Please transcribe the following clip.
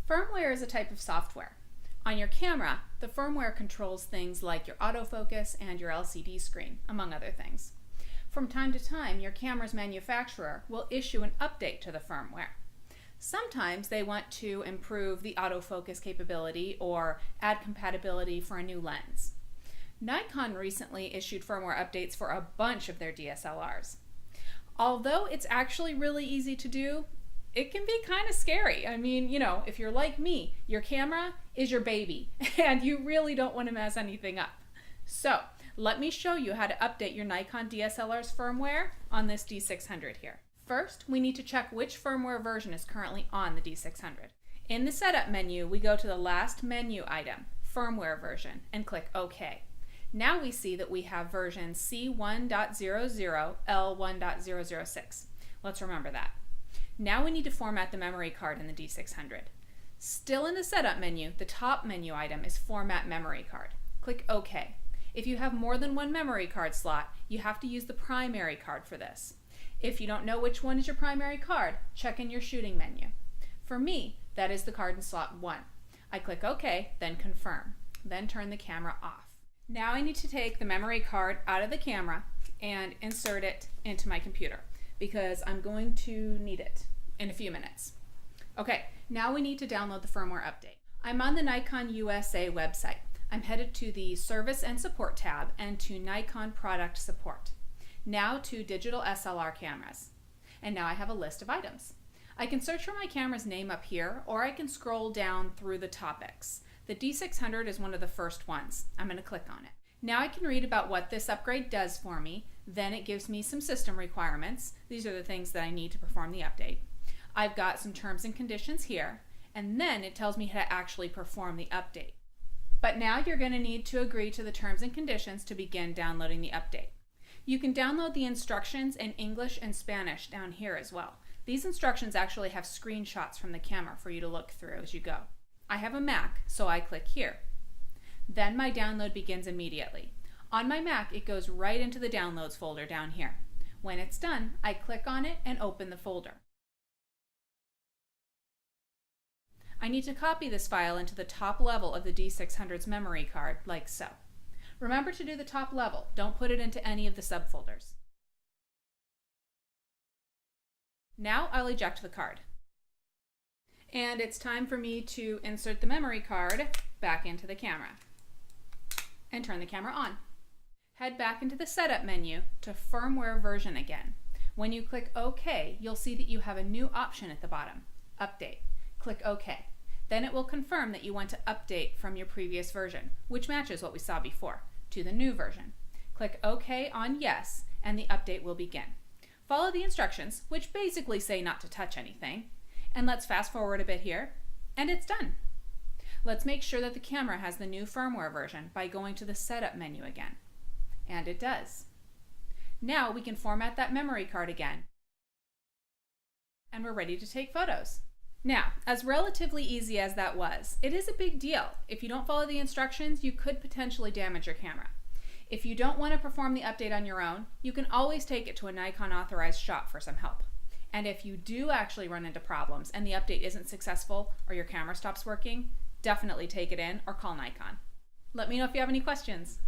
Firmware is a type of software. On your camera, the firmware controls things like your autofocus and your LCD screen, among other things. From time to time, your camera's manufacturer will issue an update to the firmware. Sometimes they want to improve the autofocus capability or add compatibility for a new lens. Nikon recently issued firmware updates for a bunch of their DSLRs. Although it's actually really easy to do, it can be kind of scary. I mean, if you're like me, your camera is your baby and you really don't want to mess anything up. So let me show you how to update your Nikon DSLR's firmware on this D600 here. First, we need to check which firmware version is currently on the D600. In the setup menu, we go to the last menu item, firmware version, and click OK. Now we see that we have version C1.00 L1.006. Let's remember that. Now we need to format the memory card in the D600. Still in the setup menu, the top menu item is format memory card. Click OK. If you have more than one memory card slot, you have to use the primary card for this. If you don't know which one is your primary card, check in your shooting menu. For me, that is the card in slot 1. I click OK, then confirm, then turn the camera off. Now I need to take the memory card out of the camera and insert it into my computer because I'm going to need it in a few minutes. Okay, now we need to download the firmware update. I'm on the Nikon USA website. I'm headed to the Service and Support tab and to Nikon Product Support. Now to Digital SLR Cameras. And now I have a list of items. I can search for my camera's name up here, or I can scroll down through the topics. The D600 is one of the first ones. I'm going to click on it. Now I can read about what this upgrade does for me. Then it gives me some system requirements. These are the things that I need to perform the update. I've got some terms and conditions here, and then it tells me how to actually perform the update. But now you're going to need to agree to the terms and conditions to begin downloading the update. You can download the instructions in English and Spanish down here as well. These instructions actually have screenshots from the camera for you to look through as you go. I have a Mac, so I click here. Then my download begins immediately. On my Mac, it goes right into the Downloads folder down here. When it's done, I click on it and open the folder. I need to copy this file into the top level of the D600's memory card, like so. Remember to do the top level. Don't put it into any of the subfolders. Now I'll eject the card. And it's time for me to insert the memory card back into the camera and turn the camera on. Head back into the setup menu to firmware version again. When you click OK, you'll see that you have a new option at the bottom, Update. Click OK. Then it will confirm that you want to update from your previous version, which matches what we saw before, to the new version. Click OK on Yes, and the update will begin. Follow the instructions, which basically say not to touch anything. And let's fast forward a bit here, and it's done. Let's make sure that the camera has the new firmware version by going to the Setup menu again. And it does. Now we can format that memory card again. And we're ready to take photos. Now, as relatively easy as that was, it is a big deal. If you don't follow the instructions, you could potentially damage your camera. If you don't want to perform the update on your own, you can always take it to a Nikon authorized shop for some help. And if you do actually run into problems and the update isn't successful or your camera stops working, definitely take it in or call Nikon. Let me know if you have any questions.